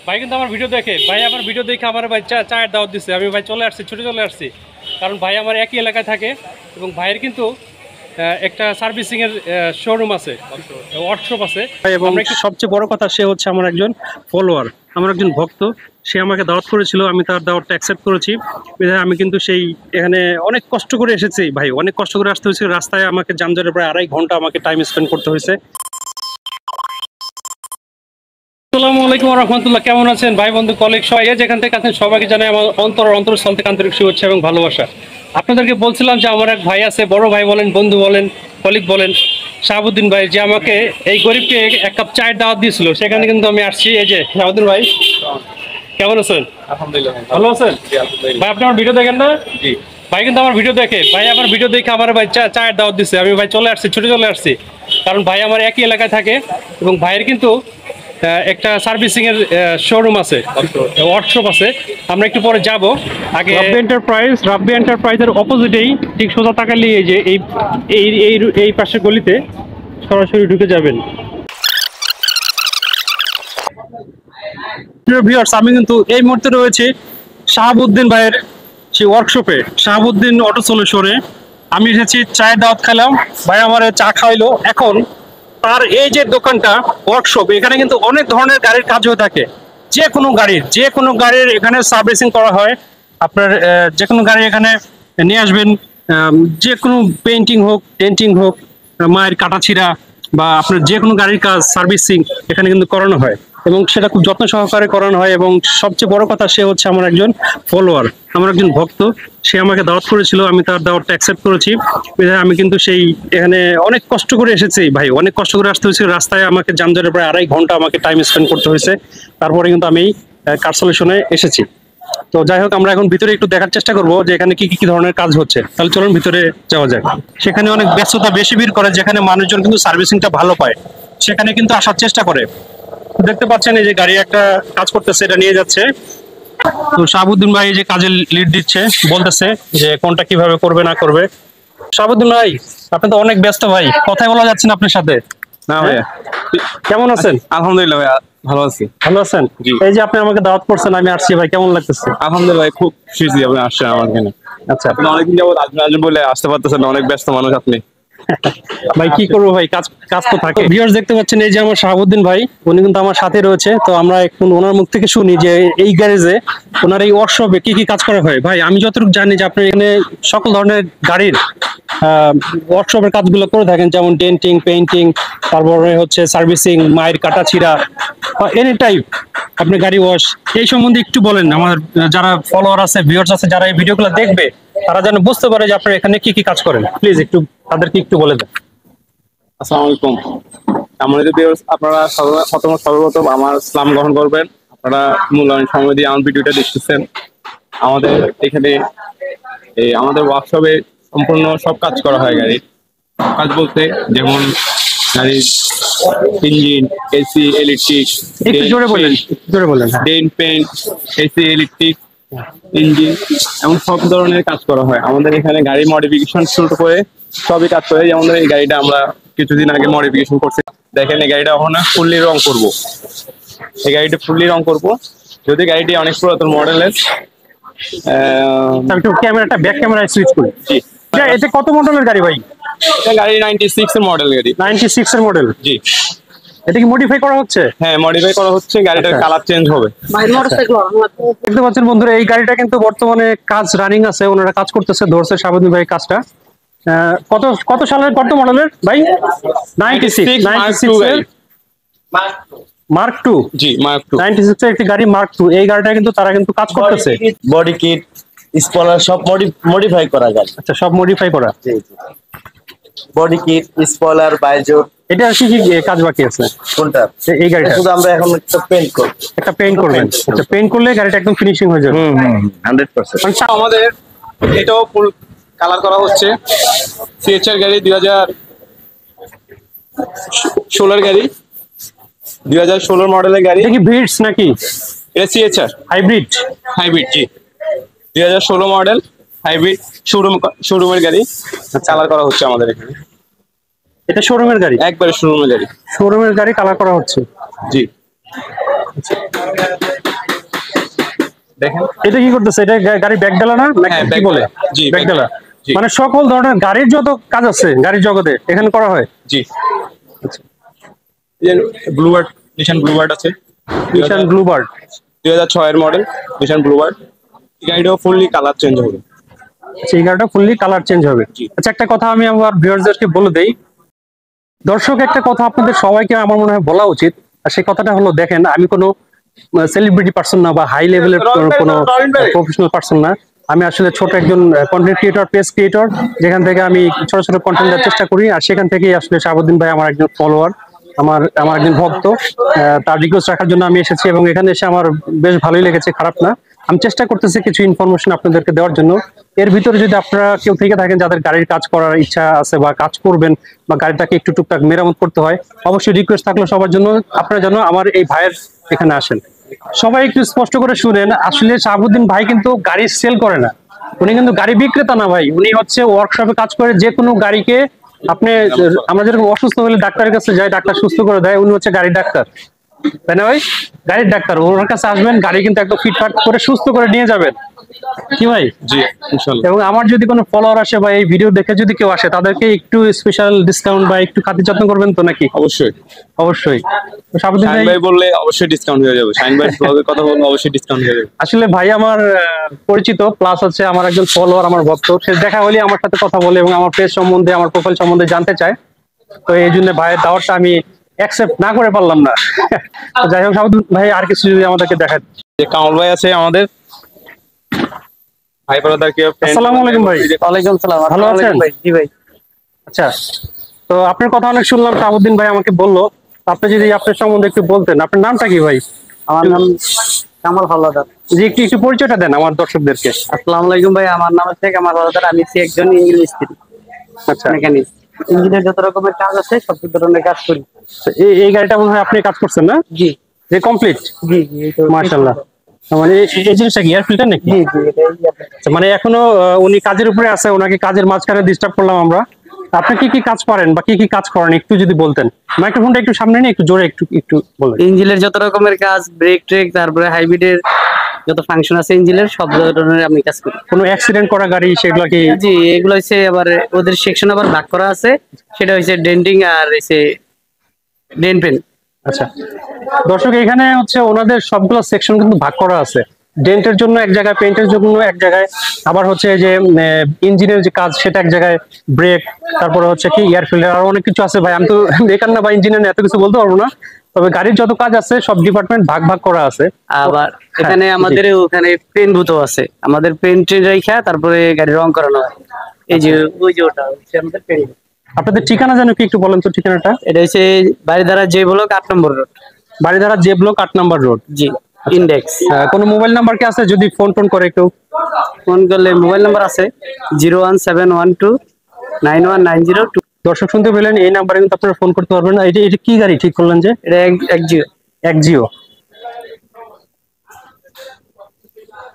ভাই কিন্তু আমার ভিডিও দেখে, ভাই আমার ভিডিও দেখে আমার ভাই চায়ের দাওয়াত দিচ্ছে। আমি ভাই চলে আসছি, ছুটে চলে আসছি, কারণ ভাই আমার একই এলাকায় থাকে এবং ভাইয়ের কিন্তু একটা সার্ভিসিং এর শোরুম আছে, ওয়ার্কশপ আছে। এবং সবচেয়ে বড় কথা, সে হচ্ছে আমার একজন ফলোয়ার, আমার একজন ভক্ত। সে আমাকে দাওয়াত করেছিল, আমি তার দাওয়াতটা অ্যাকসেপ্ট করেছি। আমি কিন্তু সেই এখানে অনেক কষ্ট করে এসেছি ভাই, অনেক কষ্ট করে আসতে হয়েছে। রাস্তায় আমাকে যানজটের প্রায় 2.5 ঘন্টা আমাকে টাইম স্পেন্ড করতে হয়েছে। আসসালামু আলাইকুম রহমতুল্লাহ, কেমন আছেন ভাই বন্ধু কলিগ সবাই যেখান থেকে আছেন? সবাইকে জানাই আমার অন্তরস্থল থেকে আন্তরিক শুভেচ্ছা এবং ভালোবাসা। আপনাদেরকে বলছিলাম যে আমার এক ভাই আছে, বড় ভাই বলেন, বন্ধু বলেন, কলিগ বলেন, শাহাবুদ্দিন ভাই, যে আমাকে এই গরিবকে 1 কাপ চায়ের দাওয়াত দিয়েছিল। সেখানে কিন্তু আমি আসছি। এই যে শাহাবুদ্দিন ভাই, কেমন আছেন? আলহামদুলিল্লাহ ভালো আছেন ভাই? আপনি আমার ভিডিও দেখেন না? জি ভাই কিন্তু আমার ভিডিও দেখে, ভাই আমার ভিডিও দেখে আমার ভাই চায়ের দাওয়াত দিচ্ছে। আমি ভাই চলে আসছি, ছুটে চলে আসছি, কারণ ভাই আমার একই এলাকায় থাকে এবং ভাইয়ের কিন্তু একটা সার্ভিসিং এর শোরুম আছে, ওয়ার্কশপ আছে। আমরা একটু পরে যাব। আগে রাব্বি এন্টারপ্রাইজের অপোজিটেই ঠিক সোজা তাকালে এই যে এই এই এই এই পাশের গলিতে সরাসরি ঢুকে যাবেন। ভিউয়ার্স, আমি কিন্তু এই মুহূর্তে রয়েছে শাহাবুদ্দিন ভাইয়ের সেই ওয়ার্কশপে, শাহাবুদ্দিন অটো সলিউশনে। আমি এসেছি, চায়ের দাওয়াত খেলাম, ভাই আমার চা খাওয়াইলো। এখন তার এই যে দোকানটা, ওয়ার্কশপ, এখানে কিন্তু অনেক ধরনের গাড়ির কাজ হয়ে থাকে। যে কোনো গাড়ির এখানে সার্ভিসিং করা হয়। আপনার যে কোনো গাড়ি এখানে নিয়ে আসবেন, যে কোনো পেইন্টিং হোক, ডেন্টিং হোক, মায়ের কাটাছিড়া বা আপনার যে কোনো গাড়ির কাজ সার্ভিসিং এখানে কিন্তু করানো হয় এবং সেটা খুব যত্ন সহকারে করানো হয়। এবং সবচেয়ে বড় কথা, সে হচ্ছে আমার একজন ফলোয়ার, আমার একজন ভক্ত। সে আমাকে দাওয়াত করেছিল, আমি তার দাওয়াতটা অ্যাকসেপ্ট করেছি। আমি কিন্তু সেই এখানে অনেক কষ্ট করে এসেছি ভাই, অনেক কষ্ট করে আসতে হয়েছে। রাস্তায় আমাকে যানজটের প্রায় 2.5 ঘন্টা আমাকে টাইম স্পেন্ড করতে হয়েছে। তারপরে কিন্তু আমি কার সলিউশনে এসেছি। তো যাই হোক, আমরা এখন ভিতরে একটু দেখার চেষ্টা করবো যে এখানে কি কি ধরনের কাজ হচ্ছে। তাহলে চলুন ভিতরে যাওয়া যাক। সেখানে অনেক ব্যস্ততা বেশি ভিড় করে, যেখানে মানুষজন কিন্তু সার্ভিসিংটা ভালো পায়, সেখানে কিন্তু আসার চেষ্টা করে। দেখতে পাচ্ছেন এই যে গাড়ি একটা কাজ করতেছে, এটা নিয়ে যাচ্ছে। তো শাহাবুদ্দিন ভাই এই যে কাজে লিড দিচ্ছে, বলতেছে যে কোনটা কিভাবে করবে না করবে। শাহাবুদ্দিন ভাই, আপনি তো অনেক ব্যস্ত ভাই, কথাই বলা যাচ্ছে না আপনার সাথে। না ভাইয়া, কেমন আছেন? আলহামদুলিল্লাহ ভাইয়া, ভালো আছি। ভালো আছেন? জি। এই যে আপনি আমাকে দাওয়াত করছেন, আমি আসছি ভাই, কেমন লাগতেছে? আলহামদুলিল্লাহ ভাই, খুব খুশি আপনি আসছেন আমার এখানে। আচ্ছা আপনি অনেকদিন যাবত আসবেন আসবেন বলে আসতে পারতেছেন না, অনেক ব্যস্ত মানুষ আপনি। ভাই, কি করবো ভাই, কাজ কাজ তো থাকে। ভিউয়ার্স দেখতে পাচ্ছেন, এই যে আমার শাহাবুদ্দিন ভাই, উনি কিন্তু আমার সাথে রয়েছে। তো আমরা এখন ওনার মুখ থেকে শুনি যে এই গ্যারেজে, ওনার এই ওয়ার্কশপে কি কি কাজ করা হয়। ভাই, আমি যতটুকু জানি যে আপনি এখানে সকল ধরনের গাড়ির ওয়ার্কশপের কাজগুলো করে থাকেন, যেমন ডেন্টিং, পেইন্টিং, তারপরে হচ্ছে সার্ভিসিং, মায়ের কাটা ছিঁড়া, এনি টাইপ আপনি গাড়ি ওয়াশ। এই সম্বন্ধে একটু বলেন, আমার যারা ফলোয়ার আছে, ভিউয়ার্স আছে, যারা এই ভিডিওগুলো দেখবে, তারা যেন বুঝতে পারে যে আপনি এখানে কি কি কাজ করেন। প্লিজ একটু তাদেরকে একটু বলে দেন। আসসালামু আলাইকুম। আমার যদি আপনারা সর্বপ্রথম আমার সালাম গ্রহণ করবেন। আপনারা মূল্যবান সময় দিয়ে আমার ভিডিওটা দেখতেছেন। আমাদের এখানে আমাদের ওয়ার্কশপে সম্পূর্ণ সব কাজ করা হয় গাড়ির। কাজ বলতে যেমন গাড়ির ইঞ্জিন, এসি, ইলেকট্রিক, একটু জোরে বলেন, জোরে বলেন। Dent, paint, AC, electric, engine, এমন সব ধরনের কাজ করা হয় আমাদের এখানে। গাড়ি মডিফিকেশন শুরু করে সবই কাজ করে। যেমন এই গাড়িটা আমরা কিছুদিন আগে মডিফিকেশন করছি, দেখেন এই গাড়িটা এখন ফুললি রং করবো। এই গাড়িটা ফুললি রং করবো, যদি গাড়িটি অনেক পুরাতন মডেলের। একটু ক্যামেরাটা ব্যাক ক্যামেরায় সুইচ করি। জি, এটা কত মডেলের গাড়ি ভাই? এটা গাড়ি 96 এর মডেল গাড়ি। 96 এর মডেল? জি। এটা কি মডিফাই করা হচ্ছে? হ্যাঁ, মডিফাই করা হচ্ছে, গাড়িটার কালার চেঞ্জ হবে। দেখতে পাচ্ছেন বন্ধুরা, এই গাড়িটা কিন্তু বর্তমানে কাজ রানিং আছে, ওনারা কাজ করতেছে, ধরছে শাহাবুদ্দিন ভাই কাজটা। কত কত সালের, কত মডেলের ভাই? 96 এর মার্ক টু। জি, মার্ক টু। 96 এর একটি গাড়ি, মার্ক টু। এই গাড়িটা কিন্তু তারা কিন্তু কাজ করতেছে। বডি কিট, স্পয়লার সব মডিফাই করা গাড়ি। আচ্ছা, সব মডিফাই করা। বডি কিট, স্পয়লার, বাইজো। এটা কি কি কাজ বাকি আছে? কোনটা? এই গাড়িটা শুধু আমরা এখন একটা পেইন্ট করব। একটা পেইন্ট করবেন? আচ্ছা, পেইন্ট করলে গাড়িটা একদম ফিনিশিং হয়ে যাবে। 100%। আমাদের এটাও ফুল কালার করা হচ্ছে। সিএচআর গাড়ি 2016 গাড়ি, 2016 মডেলের গাড়ি। এটা কি ভিটস নাকি? এটা সিএচআর হাইব্রিড? হাইব্রিড, জি। 2016 মডেল হাইব্রিড, শোরুমের গাড়ি কালার করা হচ্ছে আমাদের এখানে। এটা শোরুমের গাড়ি? একবারে শোরুমের গাড়ি। শোরুমের গাড়ি কালার করা হচ্ছে? জি। দেখেন এটা কি করতেছে? এটা গাড়ি ব্যাগ ডালা না নাকি হ্যাঁ, কি বলে? জি, ব্যাগ ডালা। জি। মানে সকল ধরনের গাড়ির যত কাজ আছে গাড়ির জগতে এখানে করা হয়। জি। ব্লুবার্ড, নিশান ব্লুবার্ড আছে নিশান ব্লুবার্ড। 2006 এর মডেল নিশান ব্লুবার্ড। এই গাড়িটাও ফুললি কালার চেঞ্জ হবে। আচ্ছা, এই গাড়িটা ফুললি কালার চেঞ্জ হবে। জি। আচ্ছা, একটা কথা আমি আমার ভিউয়ারদেরকে বলে দেই। দর্শক, একটা কথা আপনাদের সবাইকে আমার মনে হয় বলা উচিত। আর সেই কথাটা হলো, দেখেন, আমি কোনো সেলিব্রিটি পার্সন না বা হাই লেভেলের কোনো প্রফেশনাল পার্সন না। আমি আসলে ছোট একজন কন্টেন্ট ক্রিয়েটর, পেজ ক্রিয়েটর, যেখান থেকে আমি ছোট ছোট কন্টেন্ট দেওয়ার চেষ্টা করি। আর সেখান থেকেই আসলে শাহাবুদ্দিন ভাই আমার একজন ফলোয়ার, আমার আমার একজন ভক্ত। তার রিকোয়েস্ট রাখার জন্য আমি এসেছি এবং এখানে এসে আমার বেশ ভালোই লেগেছে, খারাপ না। আমি চেষ্টা করতেছি কিছু ইনফরমেশন আপনাদেরকে দেওয়ার জন্য। এর ভিতরে যদি আপনারা কেউ থেকে থাকেন যাদের গাড়ির কাজ করার ইচ্ছা আছে বা কাজ করবেন বা গাড়িটাকে একটু টুকটাক মেরামত করতে হয়, অবশ্যই রিকোয়েস্ট থাকলো সবার জন্য, আপনারা যেন আমার এই ভাইয়ের এখানে আসেন। সবাই একটু স্পষ্ট করে শুনেন, আসলে শাহাবুদ্দিন ভাই কিন্তু গাড়ি সেল করে না। উনি কিন্তু গাড়ি বিক্রেতা না ভাই, উনি হচ্ছে ওয়ার্কশপে কাজ করে। যে কোনো গাড়িকে আপনি, আমরা যেরকম অসুস্থ হলে ডাক্তারের কাছে যাই, ডাক্তার সুস্থ করে দেয়, উনি হচ্ছে গাড়ির ডাক্তার, তাই না ভাই? গাড়ির ডাক্তার, ওনার কাছে আসবেন, গাড়ি কিন্তু একদম ফিটফাট করে সুস্থ করে নিয়ে যাবেন, কি ভাই? জি, ইনশাআল্লাহ। এবং আমার যদি কোনো ফলোয়ার আসে বা এই ভিডিও দেখে যদি কেউ আসে, তাদেরকে একটু স্পেশাল ডিসকাউন্ট বা একটু খাতির যত্ন করবেন তো নাকি? অবশ্যই। অবশ্যই। তো শাহাবুদ্দিন শাহিন ভাই, ভাই বললে অবশ্যই ডিসকাউন্ট হয়ে যাবে। শাহিন ভাই ব্লগের কথা বললে অবশ্যই ডিসকাউন্ট হয়ে যাবে। আসলে ভাই আমার পরিচিত, প্লাস হচ্ছে আমার একজন ফলোয়ার, আমার ভক্ত। সে দেখা হলে আমার সাথে কথা বলে এবং আমার পেজ সম্বন্ধে, আমার প্রোফাইল সম্বন্ধে জানতে চায়। তো এই জন্য ভাইয়ের দাওয়াতটা আমি অ্যাকসেপ্ট না করে পারলাম না। তো যাই হোক, শাহাবুদ্দিন ভাই আর কিছু যদি আমাদেরকে দেখায়। যে কামাল ভাই আছে আমাদের ভাই ব্রাদারকে। আসসালামু আলাইকুম ভাই। ওয়ালাইকুম সালাম। ভালো আছেন? ভাই? জি ভাই। আচ্ছা, তো আপনার কথা অনেক শুনলাম, শাহাবুদ্দিন ভাই আমাকে বললো। আপনি যদি আপনার সম্বন্ধে একটু বলতেন। আপনার নামটা কি ভাই? আমার নাম কামাল হাওলাদার। জি, একটু একটু পরিচয়টা দেন আমার দর্শকদেরকে। আসসালামু আলাইকুম ভাই, আমার নাম হচ্ছে কামাল হাওলাদার। আমি হচ্ছি একজন ইঞ্জিন মিস্ত্রি, আচ্ছা, মেকানিক। ইঞ্জিনের যত রকমের কাজ আছে সব ধরনের কাজ করি। তো এই গাড়িটা মনে হয় আপনি কাজ করছেন না? জি যে কমপ্লিট, জি জি, এই তো। মাশাআল্লাহ। মানে এই জিনিসটা কি এয়ার ফিল্টার নাকি? জি জি, এটাই আপনার। আচ্ছা, মানে এখনো উনি কাজের উপরে আছে, ওনাকে কাজের মাঝখানে ডিস্টার্ব করলাম আমরা। আপনি কি কি কাজ পারেন বা কি কি কাজ করেন একটু যদি বলতেন। মাইক্রোফোনটা একটু সামনে নিয়ে একটু জোরে একটু একটু বলেন। ইঞ্জিনের যত রকমের কাজ, ব্রেক ট্রেক, তারপরে হাইব্রিডের যত ফাংশন আছে ইঞ্জিনের, সব ধরনের আমি কাজ করি। কোনো অ্যাক্সিডেন্ট করা গাড়ি সেগুলো কি? জি, এগুলো হচ্ছে আবার ওদের সেকশন আবার ভাগ করা আছে। সেটা হচ্ছে ডেন্টিং আর হচ্ছে ডেন্ট পেন। আচ্ছা, দর্শক, এখানে হচ্ছে ওনাদের সবগুলো সেকশন কিন্তু ভাগ করা আছে। ডেন্টের জন্য এক জায়গায়, পেইন্টের জন্য এক জায়গায়, আবার হচ্ছে যে ইঞ্জিনের যে কাজ সেটা এক জায়গায়, ব্রেক, তারপরে হচ্ছে কি এয়ার ফিল্টার, আর অনেক কিছু আছে ভাই। আমি তো বেকার না বা ইঞ্জিনিয়ার, এত কিছু বলতে পারবো না। তবে গাড়ির যত কাজ আছে সব ডিপার্টমেন্ট ভাগ ভাগ করা আছে। আবার হ্যাঁ, এখানে আমাদের জি। ওখানে পেন বুথ আছে, আমাদের পেন রেখা তারপরে গাড়ি রং করানো হয়। এই যে ওই যে ওটা হচ্ছে আমাদের পেন। আপনাদের ঠিকানা জানো কি একটু বলেন তো ঠিকানাটা? এটা হচ্ছে বাড়িধারা যে ব্লক 8 নম্বর রোড। বাড়িধারা যে ব্লক 8 নাম্বার রোড। জি, ইন্ডেক্স। কোনো মোবাইল নাম্বার কি আছে যদি ফোন টোন করে কেউ? ফোন করলে মোবাইল নাম্বার আছে 017129190। দর্শক শুনতে পেলেন, এই নাম্বারে কিন্তু আপনারা ফোন করতে পারবেন। এটা এটা কি গাড়ি ঠিক করলেন যে? এটা এক জিও। একজিও।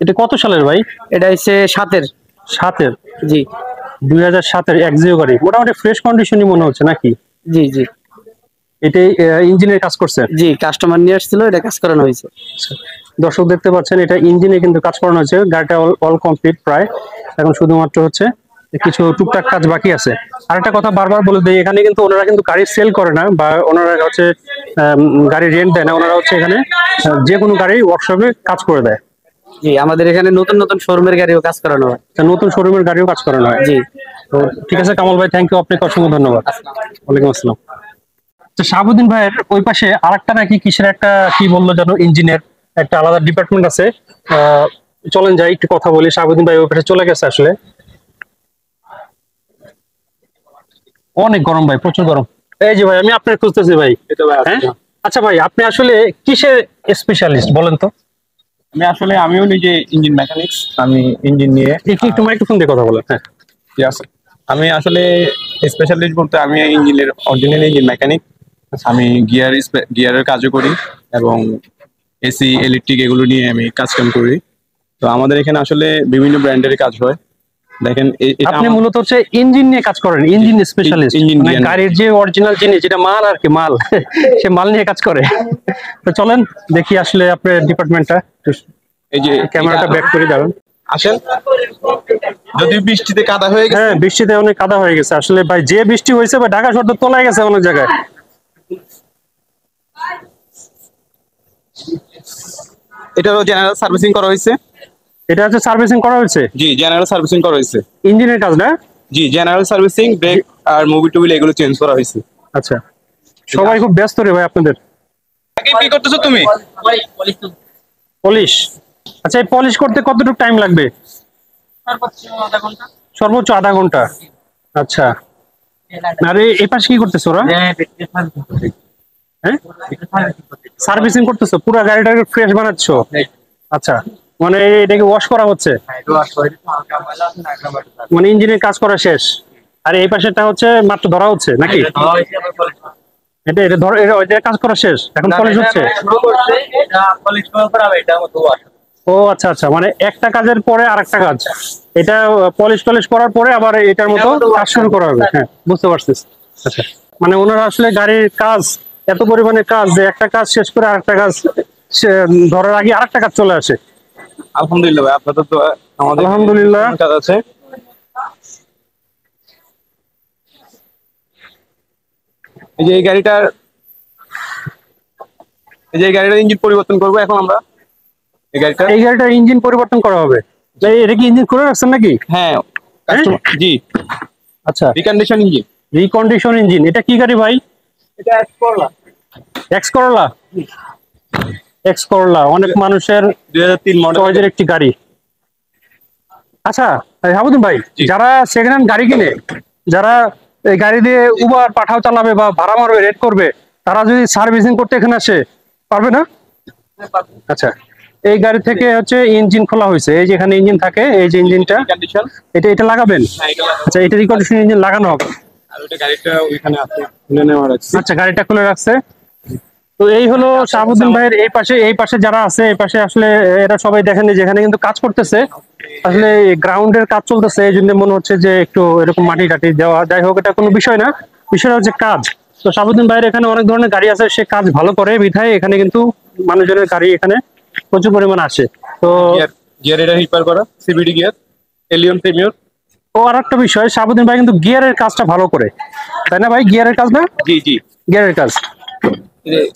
এটা কত সালের ভাই? এটা হচ্ছে 7-এর। 7-এর? জি 2007-এর একজিও গাড়ি, মোটামুটি ফ্রেশ কন্ডিশনই মনে হচ্ছে নাকি? জি জি এটাই ইঞ্জিনের কাজ করছে। জি, কাস্টমার নিয়ে আসছিল, এটা কাজ করানো হয়েছে। দর্শক দেখতে পাচ্ছেন, এটা ইঞ্জিনে কিন্তু কাজ করানো হয়েছে। গাড়িটা অল কমপ্লিট প্রায়, এখন শুধুমাত্র হচ্ছে কিছু টুকটাক কাজ বাকি আছে। আরেকটা কথা বারবার বলে দিই, এখানে কিন্তু ওনারা কিন্তু গাড়ি সেল করে না বা ওনারা হচ্ছে গাড়ি রেন্ট দেয় না। ওনারা হচ্ছে এখানে যে কোনো গাড়ি ওয়ার্কশপে কাজ করে দেয়। জি, আমাদের এখানে নতুন নতুন শোরুমের গাড়িও কাজ করানো হয়। নতুন শোরুমের গাড়িও কাজ করানো হয়। জি, তো ঠিক আছে কামাল ভাই, থ্যাংক ইউ, আপনাকে অসংখ্য ধন্যবাদ। ওয়ালাইকুম আসসালাম। তো শাহাবুদ্দিন ভাইয়ের ওই পাশে আরেকটা নাকি কিসের একটা কি বললো যেন, ইঞ্জিনের একটা আলাদা ডিপার্টমেন্ট আছে। চলেন যাই একটু কথা বলি। শাহাবুদ্দিন ভাই ওই পাশে চলে গেছে আসলে। অনেক গরম ভাই, প্রচুর গরম। এই যে ভাই, আমি আপনার খুঁজতেছি ভাই। হ্যাঁ, আচ্ছা ভাই, আপনি আসলে কিসের স্পেশালিস্ট বলেন তো? আমিও নিজে ইঞ্জিন মেকানিক্স। আমি ইঞ্জিন নিয়ে একটু একটু মাইক্রোফোন দিয়ে কথা বলেন। হ্যাঁ, ঠিক আছে। আমি আসলে স্পেশালিস্ট বলতে আমি ইঞ্জিনের অরিজিনাল ইঞ্জিন মেকানিক। আমি গিয়ারের কাজও করি এবং এসি ইলেকট্রিক এগুলো নিয়ে আমি কাজ কাম করি। তো আমাদের এখানে আসলে বিভিন্ন ব্র্যান্ডের কাজ হয়। দেখেন এটা আপনি মূলত হচ্ছে ইঞ্জিন নিয়ে কাজ করেন, ইঞ্জিন স্পেশালিস্ট। ইঞ্জিন মানে নিয়ে। গাড়ির যে অরিজিনাল জিনিস, যেটা মাল আর কি, মাল সে মাল নিয়ে কাজ করে। তো চলেন দেখি আসলে আপনার ডিপার্টমেন্টটা। এই যে ক্যামেরাটা ব্যাক করে দাঁড়ান। আসেন, যদি বৃষ্টিতে কাদা হয়ে গেছে। হ্যাঁ, বৃষ্টিতে অনেক কাদা হয়ে গেছে আসলে ভাই, যে বৃষ্টি হয়েছে ভাই ঢাকা শহর তো তলায় গেছে অনেক জায়গায়। এটা হলো জেনারেল সার্ভিসিং করা হয়েছে। এটা হচ্ছে সার্ভিসিং করা হয়েছে, জি জেনারেল সার্ভিসিং করা হয়েছে। ইঞ্জিনের কাজ না? জি জেনারেল সার্ভিসিং, ব্রেক আর মুভি টুবিল এগুলো চেঞ্জ করা হয়েছে। আচ্ছা, সবাই খুব ব্যস্ত রে ভাই আপনাদের। কি করতেছো তুমি? পলিশ। আচ্ছা, এই পলিশ করতে কতটুকু টাইম লাগবে? সর্বোচ্চ আধা ঘন্টা। আচ্ছা, আর এই পাশে কি করতেছো ওরা? হ্যাঁ, সার্ভিসিং করতেছো, পুরো গাড়িটাকে ফ্রেশ বানাচ্ছো? আচ্ছা, মানে এটাকে ওয়াশ করা হচ্ছে, মানে ইঞ্জিনের কাজ করা শেষ, আর এই পাশেটা হচ্ছে মাত্র ধরা হচ্ছে নাকি? এটা এটা ধর এটা কাজ করা শেষ, এখন পলিশ হচ্ছে। ও আচ্ছা আচ্ছা, মানে একটা কাজের পরে আরেকটা কাজ, এটা পলিশ টলিশ করার পরে আবার এটার মতো কাজ শুরু করা হবে। হ্যাঁ, বুঝতে পারছিস। আচ্ছা, মানে ওনারা আসলে গাড়ির কাজ এত পরিমাণে কাজ যে একটা কাজ শেষ করে আরেকটা কাজ ধরার আগে আরেকটা কাজ চলে আসে। আলহামদুলিল্লাহ ভাই, আপনাদের তো আমাদের আলহামদুলিল্লাহ। কাজ আছে। এই যে এই গাড়িটার ইঞ্জিন পরিবর্তন করবো এখন আমরা। এই গাড়িটার ইঞ্জিন পরিবর্তন করা হবে। এটা কি ইঞ্জিন খুলে রাখছেন নাকি? হ্যাঁ, জি। আচ্ছা, রিকন্ডিশন ইঞ্জিন। Recondition engine. এটা কি গাড়ি ভাই? এটা এক্স করলা। এক্স করলা অনেক মানুষের 2003 চয়েসের একটি গাড়ি। আচ্ছা হাবুদ্দিন ভাই, যারা সেকেন্ড হ্যান্ড গাড়ি কিনে, যারা এই গাড়ি দিয়ে উবার পাঠাও চালাবে বা ভাড়া মারবে, রেট করবে, তারা যদি সার্ভিসিং করতে এখানে আসে পারবে না? আচ্ছা, এই গাড়ি থেকে হচ্ছে ইঞ্জিন খোলা হয়েছে, এই যে এখানে ইঞ্জিন থাকে, এই যে ইঞ্জিনটা, এটা লাগাবেন। আচ্ছা, এটা রিকন্ডিশন ইঞ্জিন লাগানো হবে। আর ওটা গাড়িটা ওইখানে আছে, খুলে নেওয়া আছে। আচ্ছা, গাড়িটা খুলে রাখছে। তো এই হলো শাহাবুদ্দিন ভাইয়ের এই পাশে যারা আছে, এই পাশে আসলে এরা সবাই দেখেনি যেখানে কিন্তু কাজ করতেছে, আসলে গ্রাউন্ডের কাজ চলতেছে, এই জন্য মনে হচ্ছে যে একটু এরকম মাটি টাটি দেওয়া। যাই হোক, এটা কোনো বিষয় না, বিষয়টা হচ্ছে কাজ। তো শাহাবুদ্দিন ভাইয়ের এখানে অনেক ধরনের গাড়ি আছে, সে কাজ ভালো করে বিধায় এখানে কিন্তু মানুষজনের গাড়ি এখানে প্রচুর পরিমাণ আসে। তো গিয়ার এটা রিপেয়ার করা, সিবিডি গিয়ার, এলিয়ন প্রিমিয়ার। ও আর একটা বিষয়, শাহাবুদ্দিন ভাই কিন্তু গিয়ারের কাজটা ভালো করে, তাই না ভাই? গিয়ারের কাজ না? জি জি, গিয়ারের কাজ।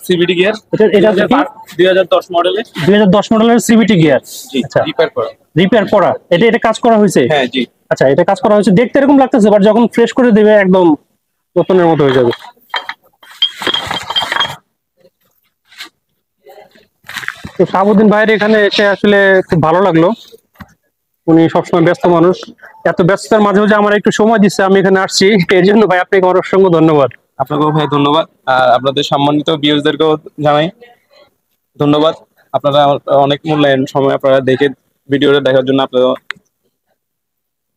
সিবিডি গিয়ার, এটা 2010 মডেলের। 2010 মডেলের সিবিটি গিয়ার। আচ্ছা, রিপেয়ার করা, এটা কাজ করা হয়েছে। হ্যাঁ জি। আচ্ছা, এটা কাজ করা হয়েছে, দেখতে এরকম লাগতেছে, বাট যখন ফ্রেশ করে দেবে একদম নতুনের মতো হয়ে যাবে। তো শাহাবুদ্দিন ভাইয়ের এখানে এসে আসলে খুব ভালো লাগলো। উনি সবসময় ব্যস্ত মানুষ, এত ব্যস্ততার মাঝেও যে আমার একটু সময় দিচ্ছে, আমি এখানে আসছি, এর জন্য ভাই আপনাকে অসংখ্য ধন্যবাদ। আপনাকেও ভাই ধন্যবাদ, আর আপনাদের সম্মানিত ভিউয়ারদেরকেও জানাই ধন্যবাদ। আপনারা অনেক মূল্যায়ন সময় আপনারা দেখে ভিডিওটা দেখার জন্য আপনারা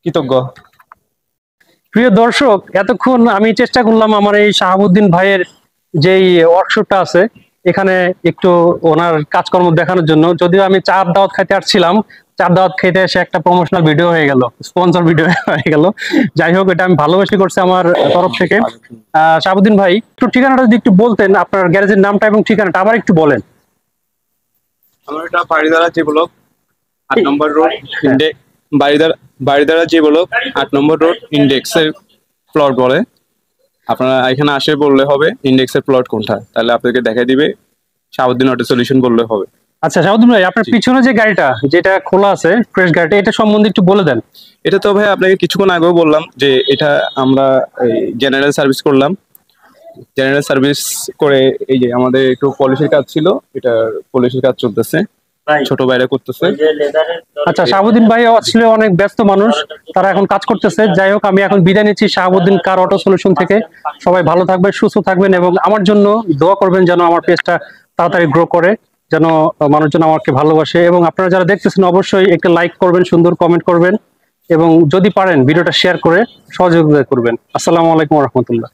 কৃতজ্ঞ। প্রিয় দর্শক, এতক্ষণ আমি চেষ্টা করলাম আমার এই শাহাবুদ্দিন ভাইয়ের যেই ওয়ার্কশপটা আছে এখানে একটু ওনার কাজকর্ম দেখানোর জন্য, যদিও আমি চার দাওয়াত খাইতে আসছিলাম, চার দাওয়াত খেতে এসে একটা প্রমোশনাল ভিডিও হয়ে গেল, স্পন্সর ভিডিও হয়ে গেল। যাই হোক, এটা আমি ভালোবেসে করছি আমার তরফ থেকে। শাহাবুদ্দিন ভাই, একটু ঠিকানাটা যদি একটু বলতেন, আপনার গ্যারেজের নামটা এবং ঠিকানাটা আবার একটু বলেন। আমার এটা বাড়িদারা যে ব্লক 8 নম্বর রোড, ইন্ডেক্স বাড়িদারা যে ব্লক 8 নম্বর রোড, ইন্ডেক্সের প্লট বলে। আপনারা এখানে আসে বললে হবে ইন্ডেক্সের প্লট কোনটা, তাহলে আপনাকে দেখাই দিবে। শাহাবুদ্দিন অটো সলিউশন বললে হবে। আচ্ছা শাহাবুদ্দিন ভাই, আপনার পিছনে যে গাড়িটা যেটা খোলা আছে, ফ্রেশ গাড়িটা, এটা সম্বন্ধে একটু বলে দেন। এটা তো ভাই আপনাকে কিছুক্ষণ আগেও বললাম যে এটা আমরা জেনারেল সার্ভিস করলাম। জেনারেল সার্ভিস করে এই যে আমাদের একটু পলিশের কাজ ছিল, এটা পলিশের কাজ চলতেছে, ছোট ভাইরা করতেছে। আচ্ছা, শাহাবুদ্দিন ভাই আসলে অনেক ব্যস্ত মানুষ, তারা এখন কাজ করতেছে। যাই হোক, আমি এখন বিদায় নিচ্ছি শাহাবুদ্দিন কার অটো সলিউশন থেকে। সবাই ভালো থাকবেন, সুস্থ থাকবেন এবং আমার জন্য দোয়া করবেন যেন আমার পেজটা তাড়াতাড়ি গ্রো করে, যেন মানুষজন আমাকে ভালোবাসে। এবং আপনারা যারা দেখতেছেন অবশ্যই একটা লাইক করবেন, সুন্দর কমেন্ট করবেন এবং যদি পারেন ভিডিওটা শেয়ার করে সহযোগিতা করবেন। আসসালামু আলাইকুম ওয়া রাহমাতুল্লাহ।